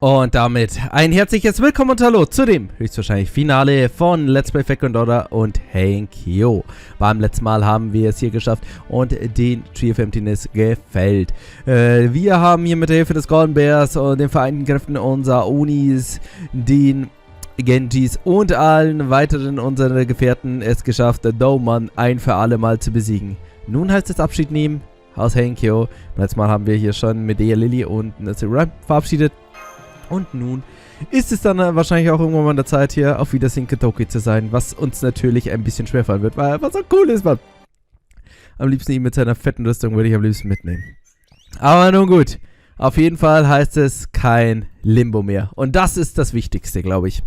Und damit ein herzliches Willkommen und Hallo zu dem höchstwahrscheinlich Finale von Let's Play Heiyan-kyo und Heiyan-kyo. Beim letzten Mal haben wir es hier geschafft und den Tree of Emptiness gefällt. Wir haben hier mit der Hilfe des Golden Bears und den vereinten Kräften unserer Onis, den Genjis und allen weiteren unserer Gefährten es geschafft, Douman ein für alle Mal zu besiegen. Nun heißt es Abschied nehmen aus Heiyan-kyo. Letztes Mal haben wir hier schon Medea Lily und Nasira verabschiedet. Und nun ist es dann wahrscheinlich auch irgendwann mal an der Zeit, hier auf Wiedersehen Kadoki zu sein, was uns natürlich ein bisschen schwerfallen wird, weil was so cool ist, man. Am liebsten ihn mit seiner fetten Rüstung würde ich am liebsten mitnehmen. Aber nun gut, auf jeden Fall heißt es kein Limbo mehr. Und das ist das Wichtigste, glaube ich.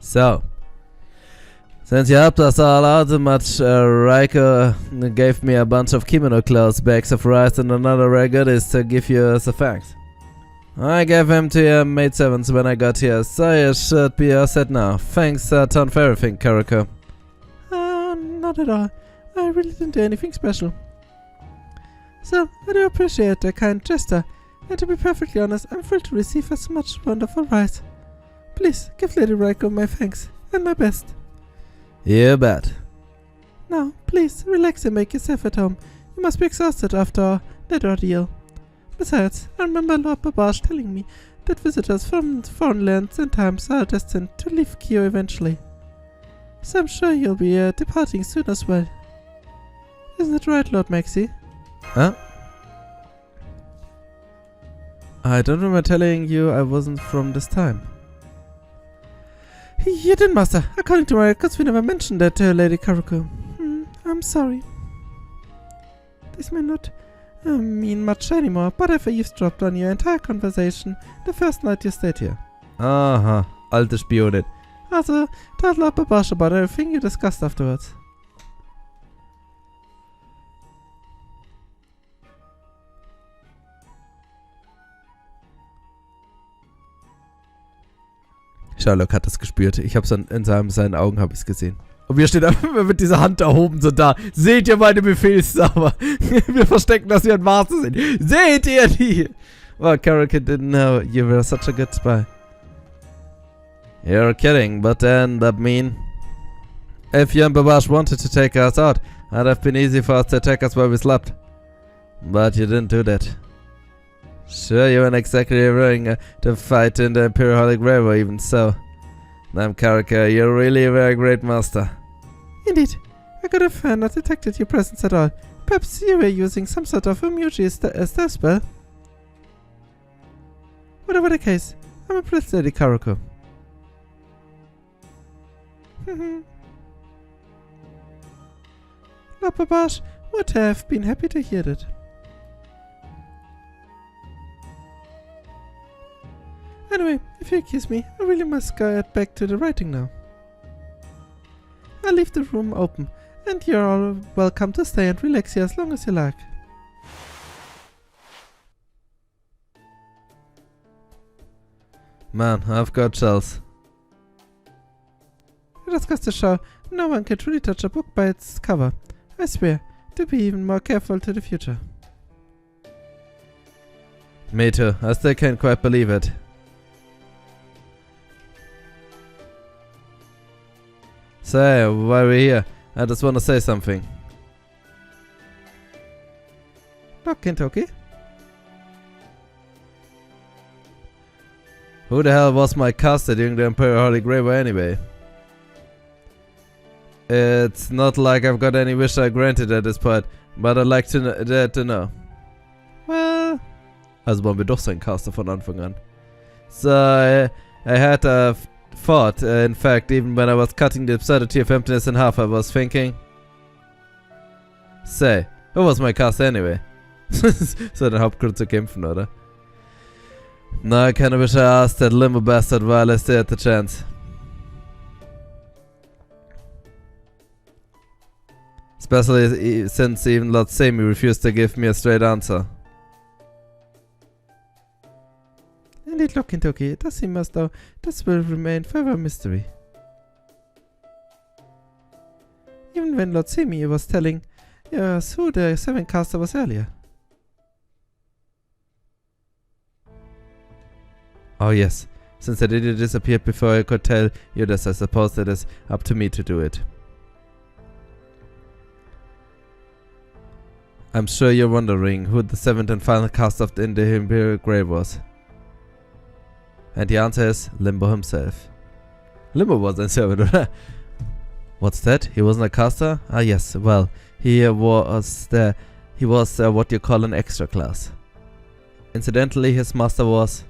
So. Since you helped us all out so much, Raiko gave me a bunch of kimono clothes, bags of rice and another rare goodies to give you as a thanks. I gave him to your maidservants when I got here, so you should be all set now. Thanks a ton for everything, Karako. Not at all. I really didn't do anything special. So, I do appreciate the kind gesture, and to be perfectly honest, I'm thrilled to receive so much wonderful rice. Please, give Lady Raiko my thanks, and my best. You bet. Now, please, relax and make yourself at home. You must be exhausted after that ordeal. Besides, I remember Lord Babash telling me that visitors from foreign lands and times are destined to leave Kyo eventually. So I'm sure you'll be departing soon as well. Isn't it right, Lord Maxie? Huh? I don't remember telling you I wasn't from this time. You did, Master. According to my records, we never mentioned that to Lady Karako. I'm sorry. This may not mean much anymore, but I've eavesdropped on your entire conversation the first night you stayed here. Aha, alte Spionin. Also, told Lord Babash about everything you discussed afterwards. Sherlock hat das gespürt. Ich hab's in seinen Augen habe ich's gesehen. Und wir stehen einfach mit dieser Hand erhoben so da. Seht ihr meine Befehlshaber? Wir verstecken, dass wir ein Master sind. Seht ihr die? Well, Karaka didn't know you were such a good spy. You're kidding, but then that mean... If you and Babash wanted to take us out, it'd have been easy for us to attack us while we slept. But you didn't do that. Sure, you weren't exactly willing to fight in the Imperial Holy Grail, even so. Damn, Karaka, you're really a very great master. Indeed. I could have not detected your presence at all. Perhaps you were using some sort of Magiers stealth spell. Whatever the case, I'm impressed, Lady Karako. Lord Babash would have been happy to hear that. Anyway, if you excuse me, I really must get back to the writing now. I'll leave the room open, and you're all welcome to stay and relax here as long as you like. Man, I've got chills. It just goes to show, no one can truly touch a book by its cover. I swear, to be even more careful to the future. Me too. I still can't quite believe it. Say, while we're here, I just want to say something. Doch, Kentucky? Who the hell was my caster during the Imperial Holy Grail anyway? It's not like I've got any wish I granted at this point, but I'd like to know. Well... Also waren wir doch sein Caster von Anfang an. So, I had a thought, in fact, even when I was cutting the absurdity of emptiness in half, I was thinking... Say, who was my caster anyway? So der Hauptgrund zu kämpfen, oder? No, I kinda wish I asked that limbo bastard while I still had the chance. Especially since even Lord Semi refused to give me a straight answer. Indeed, look, Kentucky, it does seem as though this will remain forever a mystery. Even when Lord Semi was telling us who the seventh caster was earlier. Oh yes. Since the idiot disappeared before I could tell you this, I suppose it is up to me to do it. I'm sure you're wondering who the seventh and final cast of the Imperial Grave was. And the answer is Limbo himself. Limbo was ein servant, oder? What's that? He wasn't a caster? Ah yes, well, he was what you call an extra class. Incidentally, his master was...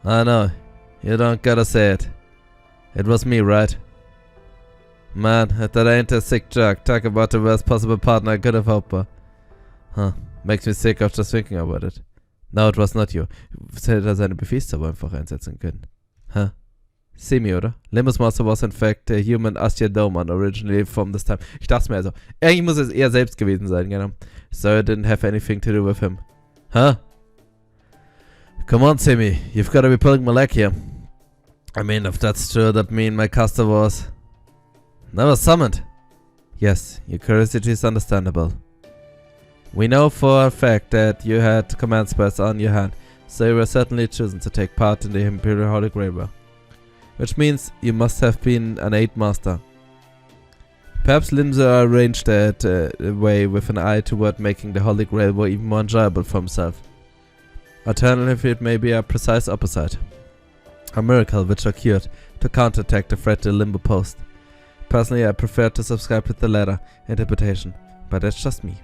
I know, you don't gotta say it. It was me, right? Man, if that ain't a sick joke. Talk about the worst possible partner I could have hoped for. Huh, makes me sick of just thinking about it. No, it was not you. Hätte seine Befehlszauber einfach einsetzen können. Huh? Semi, oder? Limbo's master was in fact a human Astrodoman originally from this time. Ich dachte mir also, eigentlich muss es eher selbst gewesen sein, genau. So it didn't have anything to do with him. Huh? Come on, Semi. You've got to be pulling my leg here. I mean, if that's true, that means my caster was... never summoned. Yes, your curiosity is understandable. We know for a fact that you had command spells on your hand, so you were certainly chosen to take part in the Imperial Holy Grail. Which means you must have been an 8 master. Perhaps Limbo arranged that way with an eye toward making the Holy Grail even more enjoyable for himself. Alternatively, it may be a precise opposite. A miracle which occurred to counterattack the threat the Limbo posed. Personally, I prefer to subscribe to the latter interpretation, but that's just me.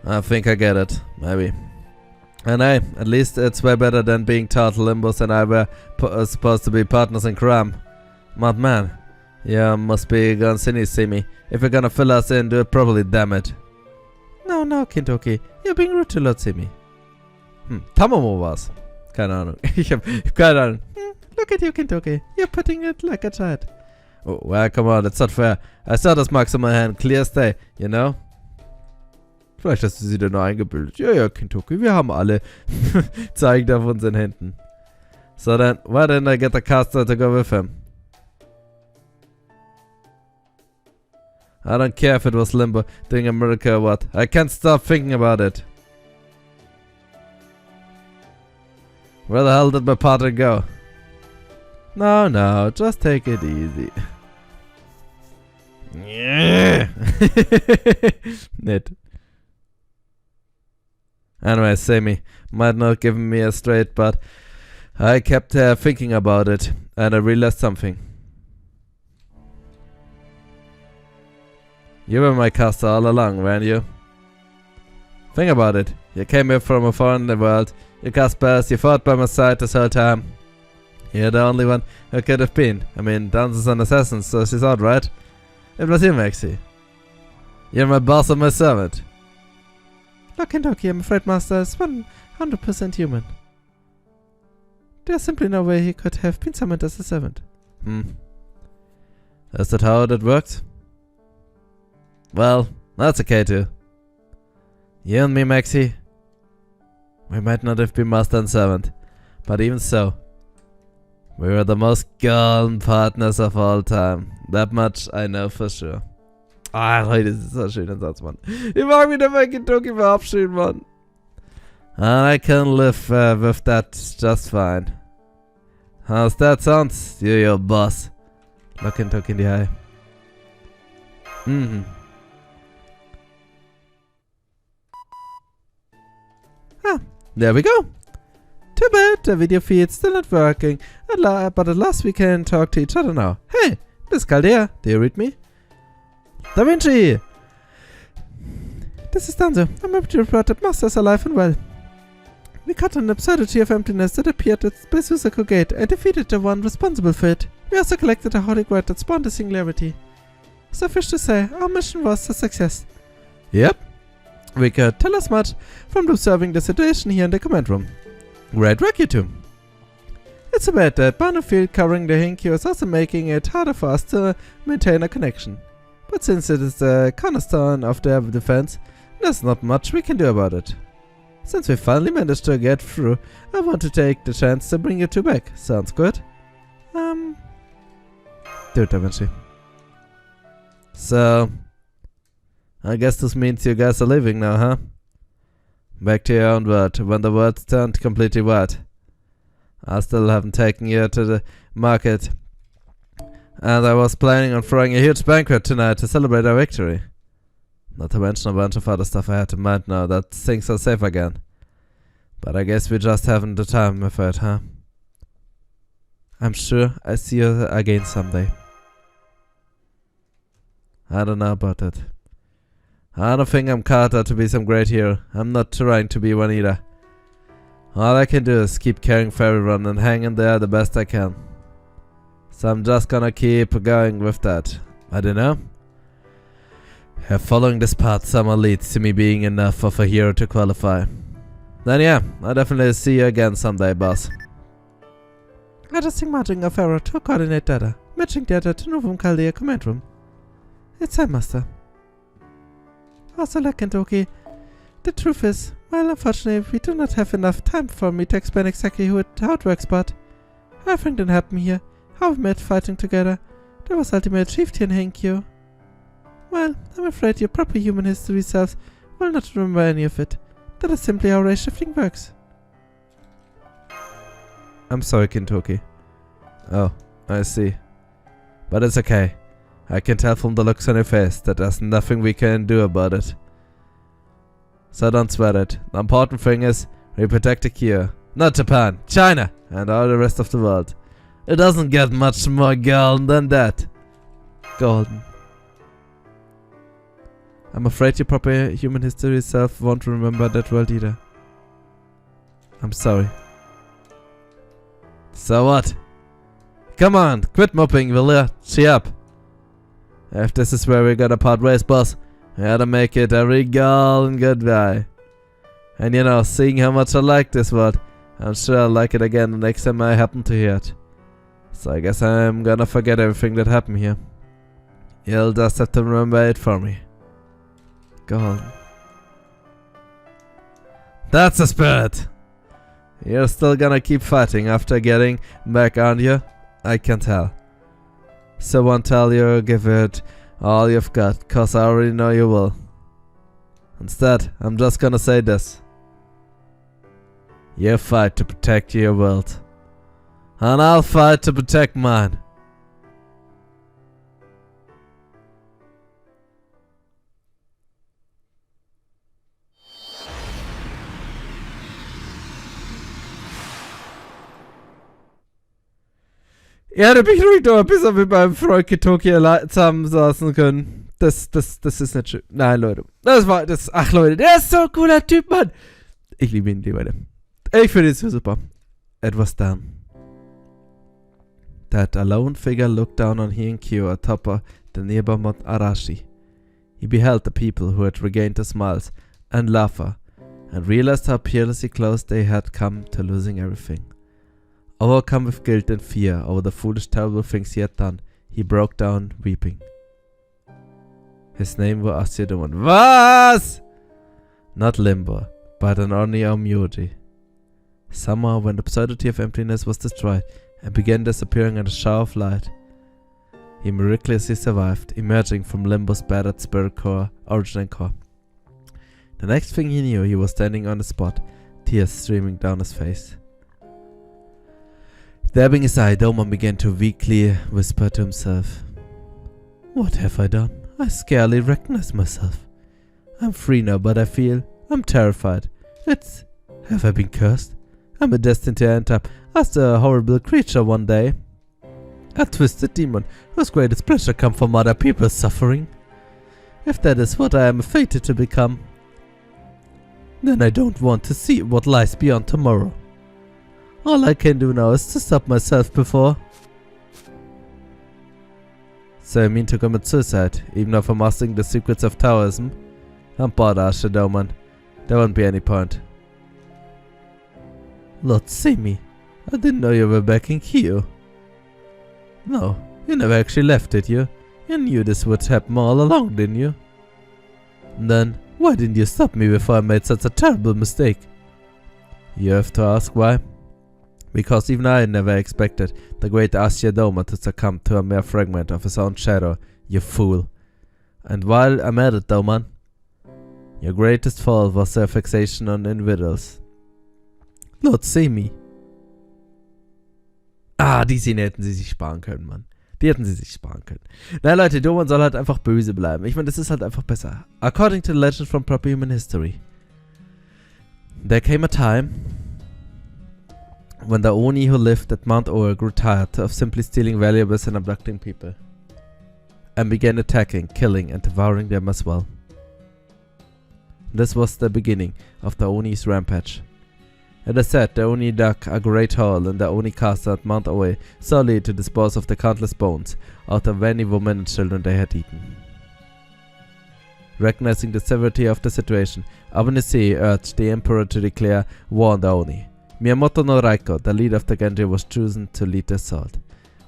I think I get it, maybe. And hey, at least it's way better than being told Limbos and I were supposed to be partners in crime. Mad man, you must be gone silly, see me. If you're gonna fill us in, do it properly, damn it. No, Kintoki, you're being rude to Lord Simi. Tamamo war's. Keine Ahnung. Ich hab keine Ahnung. Look at you, Kintoki. You're putting it like a child. Oh, well, come on, that's not fair. I saw those marks on my hand, clear as day, you know? Vielleicht hast du sie dir nur eingebildet. Ja, Kintoki, wir haben alle Zeichen auf unseren Händen. So then, why didn't I get the caster to go with him? I don't care if it was Limbo doing a miracle or what. I can't stop thinking about it. Where the hell did my partner go? No, just take it easy. Yeah. Nett. Anyway, Sammy might not give me a straight, but I kept thinking about it, and I realized something. You were my caster all along, weren't you? Think about it. You came here from a foreign world. You cast spells. You fought by my side this whole time. You're the only one who could have been. I mean, Dances and Assassins, so she's out, right? It was you, Maxie. You're my boss and my servant. Look, Kintoki, I'm afraid Master is 100% human. There's simply no way he could have been summoned as a servant. Is that how that works? Well, that's okay too. You and me, Maxie. We might not have been master and servant, but even so, we were the most golden partners of all time. That much I know for sure. Ah, Leute, das ist so ein schöner Satz, Mann. Ich mag mich dabei Kintoki verabschieden, Mann. And I can live with that just fine. How's that sound? You're your boss. Look Kintoki in die Eye. There we go. Too bad the video feed's still not working, but at last we can talk to each other now. Hey, this is Chaldea. Do you read me? Da Vinci! This is Danzo. I'm happy to report that Master is alive and well. We cut an absurdity of emptiness that appeared at Besusaku Gate and defeated the one responsible for it. We also collected a holy grail that spawned a singularity. Suffice to say, our mission was a success. Yep. We could tell us much from observing the situation here in the command room. Great work, you two. It's a bad that Barnfield covering the Heiyan-kyo is also making it harder for us to maintain a connection. But since it is the cornerstone of their defense, there's not much we can do about it. Since we finally managed to get through, I want to take the chance to bring you two back. Sounds good? Dude, Da Vinci. So, I guess this means you guys are leaving now, huh? Back to your own word, when the words turned completely white. I still haven't taken you to the market, and I was planning on throwing a huge banquet tonight to celebrate our victory. Not to mention a bunch of other stuff I had in mind now that things are safe again. But I guess we just haven't the time for it, huh? I'm sure I see you again someday. I don't know about that. I don't think I'm cut out to be some great hero. I'm not trying to be one either. All I can do is keep caring for everyone and hang in there the best I can. So I'm just gonna keep going with that. I don't know. If following this path somehow leads to me being enough of a hero to qualify, then yeah, I'll definitely see you again someday, boss. Adjusting marching of error to coordinate data. Matching data to Novum Chaldea command room. It's time, Master. Also, Kentucky. The truth is, well, unfortunately, we do not have enough time for me to explain exactly how it works, but everything that happened here, how we met fighting together, that was ultimately achieved here in Heiyan-kyo. Well, I'm afraid your proper human history selves will not remember any of it. That is simply how race shifting works. I'm sorry, Kentucky. Oh, I see. But it's okay. I can tell from the looks on your face that there's nothing we can do about it. So don't sweat it. The important thing is, we protect the cure. Not Japan, China, and all the rest of the world. It doesn't get much more golden than that. Golden. I'm afraid your proper human history self won't remember that world either. I'm sorry. So what? Come on, quit moping, will ya? Cheer up. If this is where we gotta part ways, boss, we gotta make it a real golden goodbye. And you know, seeing how much I like this world, I'm sure I'll like it again the next time I happen to hear it. So I guess I'm gonna forget everything that happened here. You'll just have to remember it for me. Golden. That's the spirit! You're still gonna keep fighting after getting back, aren't you? I can tell. So won't tell you give it all you've got, cause I already know you will. Instead, I'm just gonna say this. You fight to protect your world. And I'll fight to protect mine. Ja, da bin ich ruhig da, bis wir mit meinem Freund Ketoki zusammensaßen können. Das ist nicht schön. Nein, Leute. Ach Leute, der ist so ein cooler Typ, Mann. Ich liebe ihn, die Leute. Ich finde ihn so super. It was done. That alone figure looked down on Heiyan-kyo atop the nearby Mount Arashi. He beheld the people who had regained their smiles and laughter, and realized how perilously close they had come to losing everything. Overcome with guilt and fear over the foolish, terrible things he had done, he broke down, weeping. His name was Asyadoman. Was? Not Limbo, but an ordinary Omyoji. Somehow, when the pseudody of emptiness was destroyed and began disappearing in a shower of light, he miraculously survived, emerging from Limbo's battered spirit core, origin and core. The next thing he knew, he was standing on the spot, tears streaming down his face. Dabbing his eye, Doman began to weakly whisper to himself. What have I done? I scarcely recognize myself. I'm free now, but I feel I'm terrified. Have I been cursed? I'm destined to end up as a horrible creature one day. A twisted demon whose greatest pleasure comes from other people's suffering. If that is what I am fated to become, then I don't want to see what lies beyond tomorrow. All I can do now is to stop myself before. So you mean to commit suicide, even after mastering the secrets of Taoism? I'm bored, Ashadoman. There won't be any point. Lord save me. I didn't know you were back in Kyo. No, you never actually left, did you? You knew this would happen all along, didn't you? Then, why didn't you stop me before I made such a terrible mistake? You have to ask why. Because even I never expected the great Asyadoman to succumb to a mere fragment of his own shadow, you fool. And while I'm at it, Doman, Your greatest fault was their fixation on individuals. Lord Semi. Die Szene hätten sie sich sparen können, Mann. Die hätten sie sich sparen können. Na Leute, Doman soll halt einfach böse bleiben. Ich meine, das ist halt einfach besser. According to the legend from proper human history, there came a time when the Oni who lived at Mount Oa grew tired of simply stealing valuables and abducting people, and began attacking, killing, and devouring them as well. This was the beginning of the Oni's rampage. It is said the Oni dug a great hole in the Oni castle at Mount Oe solely to dispose of the countless bones out of any women and children they had eaten. Recognizing the severity of the situation, Abanese urged the emperor to declare war on the Oni. Miyamoto no Raiko, the leader of the Genji, was chosen to lead the assault.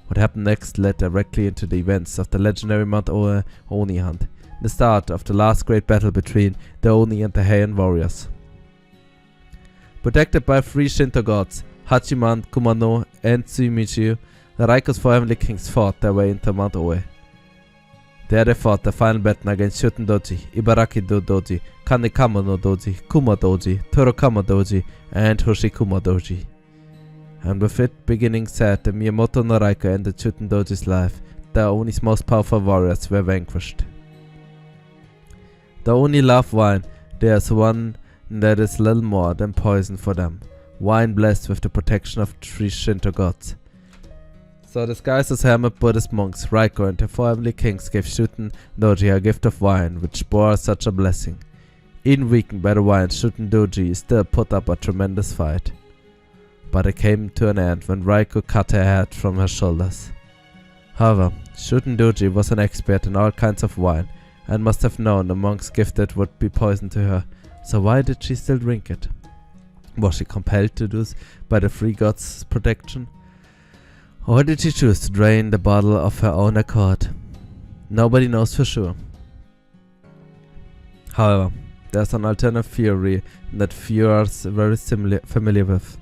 What happened next led directly into the events of the legendary Mount Oe Oni hunt, the start of the last great battle between the Oni and the Heian warriors. Protected by 3 Shinto gods, Hachiman, Kumano, and Tsumichi, the Raiko's 4 heavenly kings fought their way into Mount Oe. There they fought the final battle against Shuten Doji, Ibaraki Doji, Kanekama no Doji, Kuma Doji, Torokama Doji, and Hoshikuma Doji. And with it beginning said the Miyamoto no Raiko ended Shuten Doji's life, the Oni's most powerful warriors were vanquished. The Oni love wine. There's one that is little more than poison for them. Wine blessed with the protection of 3 Shinto gods. So disguised as hermit Buddhist monks, Raiko and the 4 heavenly kings gave Shuten Doji a gift of wine, which bore such a blessing. Even weakened by the wine, Shuten Doji still put up a tremendous fight. But it came to an end when Raiko cut her head from her shoulders. However, Shuten Doji was an expert in all kinds of wine, and must have known the monk's gifted would be poison to her, so why did she still drink it? Was she compelled to do this by the 3 gods' protection? Or did she choose to drain the bottle of her own accord? Nobody knows for sure. However, there's an alternate theory that few are very familiar with.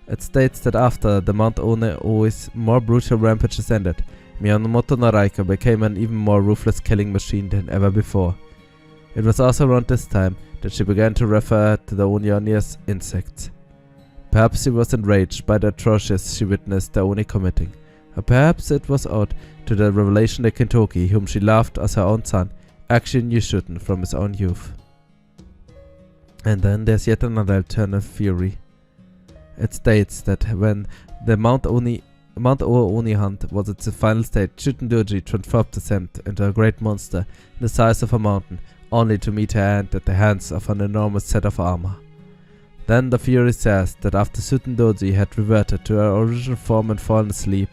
It states that after the Mount Oe's more brutal rampages ended, Miyamoto no Raiko became an even more ruthless killing machine than ever before. It was also around this time that she began to refer to the Oni as insects. Perhaps she was enraged by the atrocities she witnessed the Oni committing, or perhaps it was owed to the revelation that Kintoki, whom she loved as her own son, actually knew Shuten from his own youth. And then there's yet another alternate theory. It states that when the Mount Oe Oni hunt was at its final stage, Shuten Doji transformed herself into a great monster the size of a mountain, only to meet her end at the hands of an enormous set of armor. Then the theory says that after Shuten Doji had reverted to her original form and fallen asleep,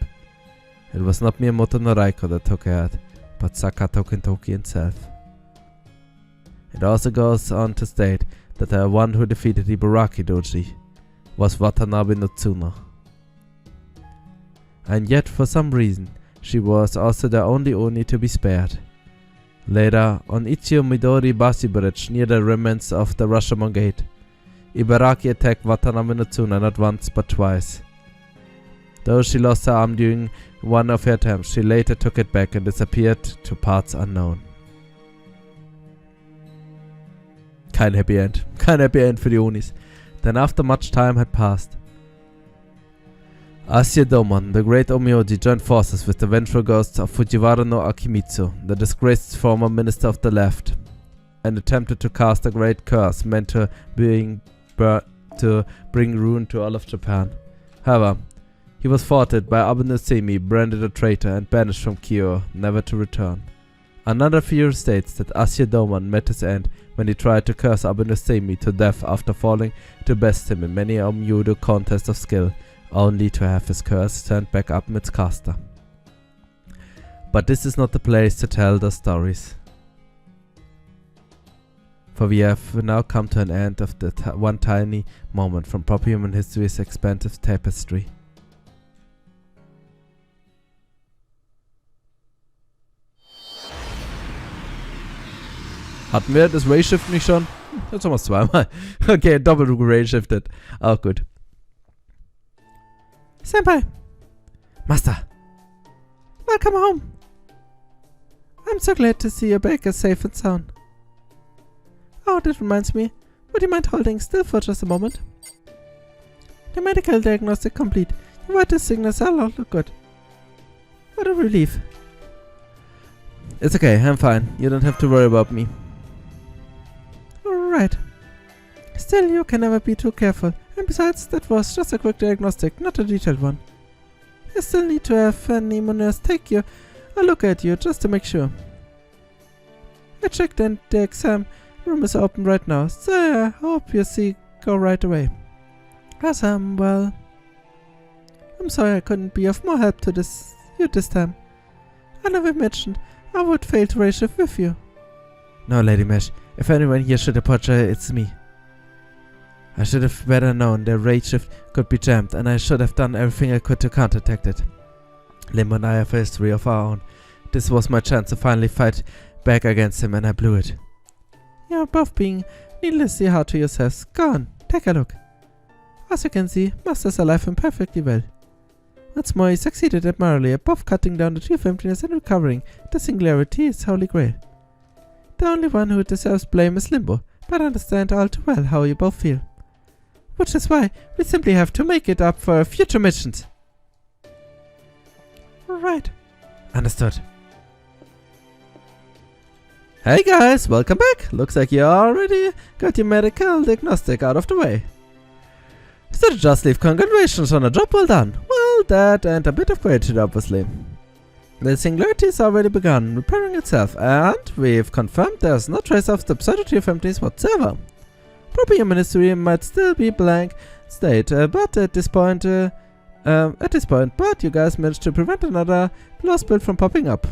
it was not Miyamoto no Raiko that took her head, but Sakato Kintoki himself. It also goes on to state that the one who defeated Ibaraki Doji was Watanabe no Tsuno. And yet, for some reason, she was also the only Oni to be spared. Later, on Ichiyo Midori Bashi Bridge near the remnants of the Rashomon Gate, Ibaraki attacked Watanabe no Tsuno not once but twice. Though she lost her arm during one of her attempts, she later took it back and disappeared to parts unknown. Kein Happy End. Kein Happy End für die Onis. Then after much time had passed, Ashidomon, the great Omyoji, joined forces with the vengeful ghosts of Fujiwara no Akimitsu, the disgraced former minister of the left, and attempted to cast a great curse meant to bring ruin to all of Japan. However, he was thwarted by Abenosemi, branded a traitor, and banished from Kyoto, never to return. Another theory states that Ashidomon met his end when he tried to curse Abenosemi to death after falling to best him in many Omyudo contests of skill, only to have his curse turned back up its caster. But this is not the place to tell the stories, for we have now come to an end of the one tiny moment from proper human history's expansive tapestry. Hatten wir das Ray-Shift nicht schon? Jetzt haben wir es zweimal. Okay, doppelt Ray-Shifted. Auch gut. Senpai! Master! Welcome home! I'm so glad to see you back safe and sound. Oh, that reminds me. Would you mind holding still for just a moment? The medical diagnostic complete. Your vital signals all look good. What a relief. It's okay, I'm fine. You don't have to worry about me. Alright. Still, you can never be too careful. And besides, that was just a quick diagnostic, not a detailed one. You still need to have an nurse take you a look at you just to make sure. I checked and the exam room is open right now, so I hope you go right away. Awesome, well... I'm sorry I couldn't be of more help to you this time. I never mentioned I would fail to raise shift with you. No, Lady Mesh. If anyone here should apologize, it's me. I should have better known the raid shift could be jammed, and I should have done everything I could to counteract it. Limbo and I have a history of our own. This was my chance to finally fight back against him, and I blew it. You're both being needlessly hard to yourselves. Go on, take a look. As you can see, Master's alive and perfectly well. What's more, he succeeded admirably at both cutting down the tree of emptiness and recovering the singularity, his holy grail. The only one who deserves blame is Limbo, but I understand all too well how you both feel. Which is why we simply have to make it up for future missions. Right. Understood. Hey guys, welcome back. Looks like you already got your medical diagnostic out of the way. So just leave congratulations on a job well done. Well, that and a bit of gratitude, obviously. The singularity has already begun repairing itself, and we've confirmed there's no trace of the absurdity of emptiness whatsoever. Probably your ministry might still be blank state, but at this point, but you guys managed to prevent another Lostbelt from popping up.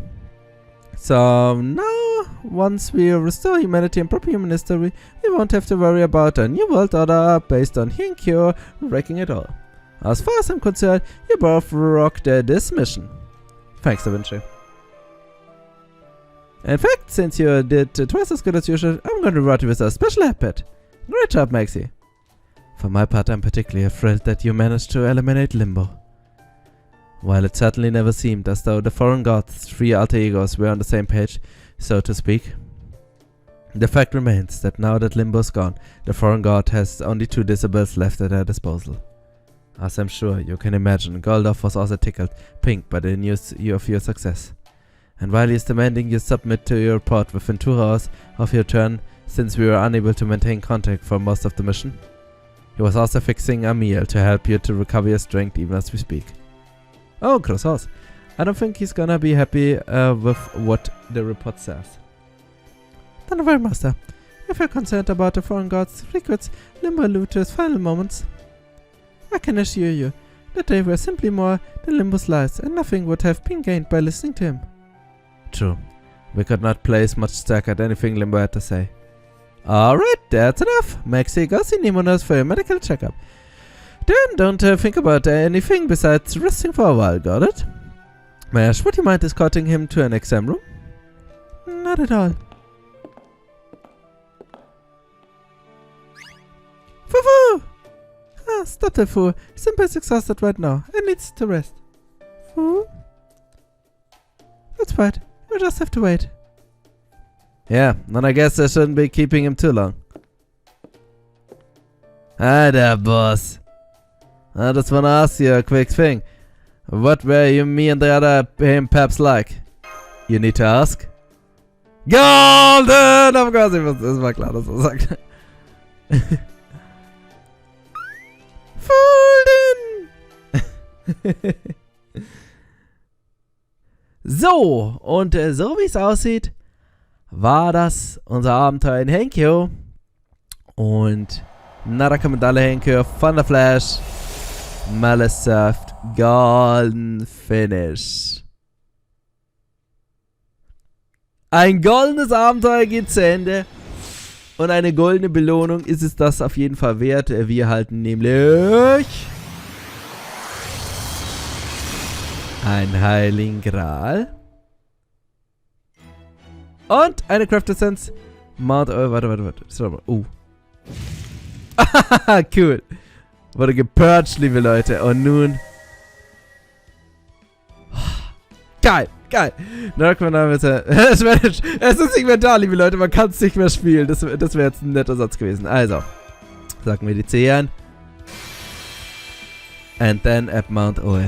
So now, once we restore humanity and proper human history, we won't have to worry about a new world order based on Heiyan-kyo wrecking it all. As far as I'm concerned, you both rocked this mission. Thanks, Da Vinci. In fact, since you did twice as good as usual, I'm going to reward you with a special hat pet. Great job, Maxie. For my part, I'm particularly thrilled that you managed to eliminate Limbo. While it certainly never seemed as though the foreign god's three alter egos were on the same page, so to speak, the fact remains that now that Limbo's gone, the foreign god has only two disables left at their disposal. As I'm sure you can imagine, Goredofl was also tickled pink by the news of your success. And while he's demanding you submit to your report within 2 hours of your turn, since we were unable to maintain contact for most of the mission, he was also fixing a meal to help you to recover your strength even as we speak. Oh, gross horse. I don't think he's gonna be happy with what the report says. Don't worry, Master. If you're concerned about the foreign god's secrets, Limbo alluded to his final moments. I can assure you that they were simply more than Limbo's lies, and nothing would have been gained by listening to him. True. We could not place much stock at anything Limbo had to say. Alright, that's enough. Maxie, go see Nemonas for your medical checkup. Then don't think about anything besides resting for a while, got it? Mesh, would you mind escorting him to an exam room? Not at all. Foo-foo! Ah, stop that fool. Simba is exhausted right now and needs to rest. Foo? That's right. We'll just have to wait. Yeah, then I guess I shouldn't be keeping him too long. Hi there, boss. I just wanna ask you a quick thing. What were you, me and the other perhaps like? You need to ask? Golden! Of course, das war klar, dass er sagt. So, und so wie es aussieht, war das unser Abenteuer in Heiyan-kyo. Und Narakamandale Heiyan-kyo von der Flash. Malesoft Golden Finish. Ein goldenes Abenteuer geht zu Ende. Und eine goldene Belohnung ist es das auf jeden Fall wert. Wir erhalten nämlich einen Heiligen Gral. Und eine Craft Essence. Mount. Oh, warte. Cool. Wurde gepurcht, liebe Leute. Und nun. Geil. Geil. Es ist nicht mehr da, liebe Leute. Man kann es nicht mehr spielen. Das wäre jetzt ein netter Satz gewesen. Also, sagen wir die 10. And then at Mount Oe.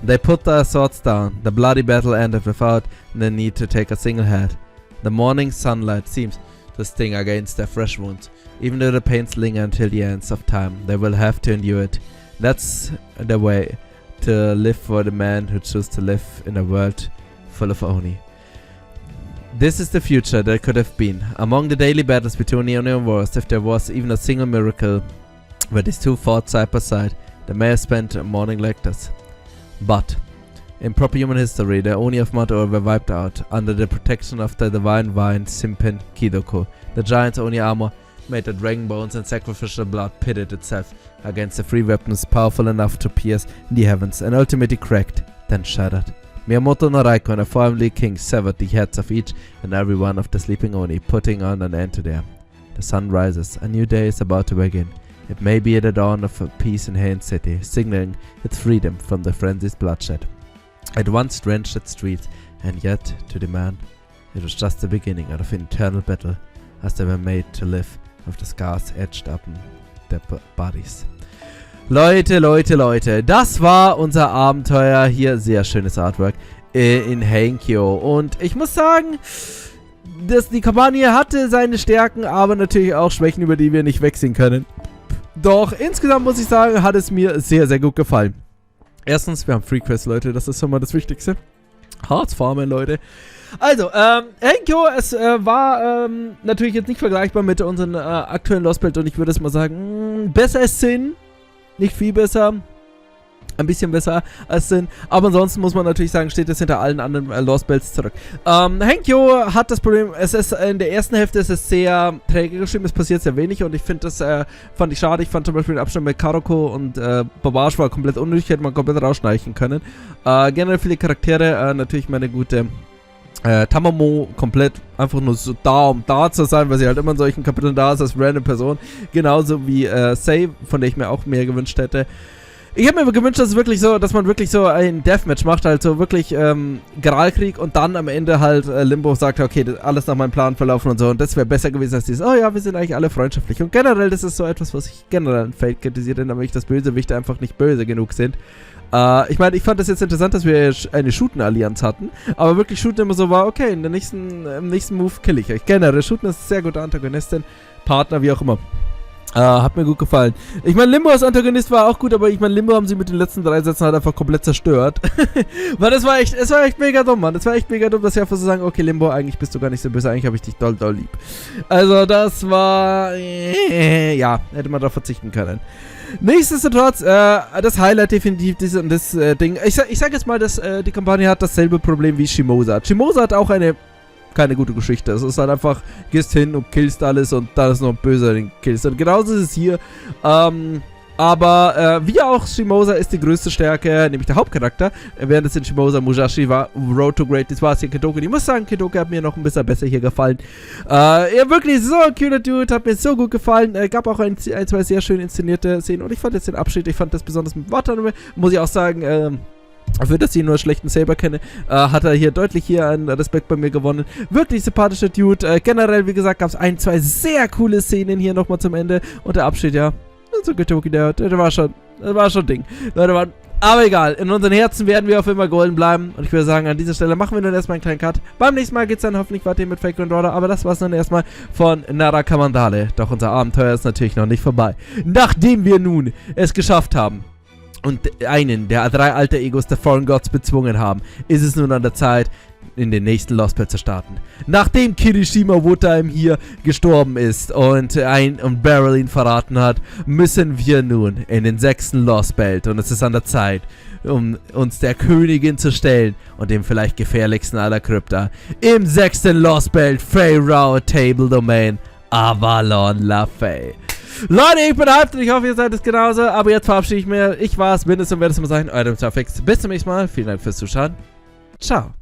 They put their swords down. The bloody battle ended without the need to take a single head. The morning sunlight seems to sting against their fresh wounds. Even though the pains linger until the ends of time, they will have to endure it. That's the way to live for the man who chooses to live in a world full of Oni. This is the future that could have been. Among the daily battles between the Oni and wars, if there was even a single miracle where these two fought side by side, they may have spent a morning like this. But in proper human history, the Oni of Mount Oe were wiped out under the protection of the divine vine Simpen Kidoko. The giant's Oni armor made the dragon bones and sacrificial blood pitted itself against the three weapons powerful enough to pierce the heavens, and ultimately cracked, then shattered. Miyamoto no Raiko and the formerly king severed the heads of each and every one of the sleeping Oni, putting on an end to them. The sun rises, a new day is about to begin. It may be the dawn of peace in Heian City, signaling its freedom from the frenzied bloodshed. It once drenched its streets, and yet, to the man, it was just the beginning of an eternal battle, as they were made to live with the scars etched upon their bodies. Leute, das war unser Abenteuer hier, sehr schönes Artwork, in Heiyan-kyo. Und ich muss sagen, die Kampagne hatte seine Stärken, aber natürlich auch Schwächen, über die wir nicht wegsehen können. Doch insgesamt muss ich sagen, hat es mir sehr, sehr gut gefallen. Erstens, wir haben Free Quests, Leute, das ist schon mal das Wichtigste. Hearts-Farmen, Leute. Also, Heiyan-kyo, es war natürlich jetzt nicht vergleichbar mit unseren aktuellen Lostbelt und ich würde es mal sagen, besser als Sin, nicht viel besser, ein bisschen besser als Sin, aber ansonsten muss man natürlich sagen, steht es hinter allen anderen Lostbelts zurück. Heiyan-kyo hat das Problem, es ist in der ersten Hälfte ist es sehr träge geschrieben, es passiert sehr wenig und ich finde das, fand ich schade. Ich fand zum Beispiel den Abstand mit Karoko und Babage war komplett unnötig, hätte man komplett rausschneiden können. Generell viele Charaktere, natürlich meine gute Tamamo komplett einfach nur so da, um da zu sein, weil sie halt immer in solchen Kapiteln da ist als random Person. Genauso wie Sei, von der ich mir auch mehr gewünscht hätte. Ich habe mir gewünscht, dass man wirklich so ein Deathmatch macht, halt so wirklich Gralkrieg und dann am Ende halt Limbo sagt, okay, alles nach meinem Plan verlaufen und so. Und das wäre besser gewesen als dieses, oh ja, wir sind eigentlich alle freundschaftlich. Und generell, das ist so etwas, was ich generell in Fate kritisiere, nämlich dass Bösewichte einfach nicht böse genug sind. Ich meine, ich fand das jetzt interessant, dass wir eine Shooten-Allianz hatten, aber wirklich Shooten immer so war, okay, im nächsten Move kill ich euch. Generell, Shooten ist ein sehr guter Antagonistin, Partner, wie auch immer. Hat mir gut gefallen. Ich meine, Limbo als Antagonist war auch gut, aber ich meine, Limbo haben sie mit den letzten 3 Sätzen halt einfach komplett zerstört. Weil es war echt mega dumm, Mann. Es war echt mega dumm, dass sie einfach so sagen, okay, Limbo, eigentlich bist du gar nicht so böse, eigentlich habe ich dich doll lieb. Also, das war, ja, hätte man darauf verzichten können. Nichtsdestotrotz, das Highlight definitiv das Ding. Ich sag jetzt mal, dass die Kampagne hat dasselbe Problem wie Shimoza. Shimoza hat auch keine gute Geschichte. Es ist halt einfach, gehst hin und killst alles und dann ist noch ein Böser, den killst. Und genauso ist es hier. Aber wie auch Shimoza ist die größte Stärke, nämlich der Hauptcharakter. Während es in Shimoza Musashi war, Road to Greatness war es hier Kedoke. Ich muss sagen, Kedoke hat mir noch ein bisschen besser hier gefallen. Er wirklich so ein cooler Dude, hat mir so gut gefallen. Gab auch ein, zwei sehr schön inszenierte Szenen und ich fand jetzt den Abschied, ich fand das besonders mit Watanome, muss ich auch sagen, dafür, dass ich nur schlechten Saber kenne, hat er hier deutlich an Respekt bei mir gewonnen. Wirklich sympathischer Dude. Generell, wie gesagt, gab es 1, 2 sehr coole Szenen hier nochmal zum Ende. Und der Abschied, ja. So Kedoke, der war schon Ding. Leute, aber egal, in unseren Herzen werden wir auf immer golden bleiben. Und ich würde sagen, an dieser Stelle machen wir dann erstmal einen kleinen Cut. Beim nächsten Mal geht es dann hoffentlich weiter mit Fake Order. Aber das war es dann erstmal von Narakamandale. Doch unser Abenteuer ist natürlich noch nicht vorbei. Nachdem wir nun es geschafft haben und einen der 3 alter Egos der Fallen Gods bezwungen haben, ist es nun an der Zeit, in den nächsten Lostbelt zu starten. Nachdem Kirishima Wodime hier gestorben ist und Beryl ihn verraten hat, müssen wir nun in den 6. Lostbelt und es ist an der Zeit, um uns der Königin zu stellen und dem vielleicht gefährlichsten aller Crypter. Im 6. Lostbelt Pharaoh Table Domain Avalon La Fey. Leute, ich bin hyped und ich hoffe, ihr seid es genauso. Aber jetzt verabschiede ich mich. Ich war's, bin es und werde es immer sein. Euer Demi-Servant. Bis zum nächsten Mal. Vielen Dank fürs Zuschauen. Ciao.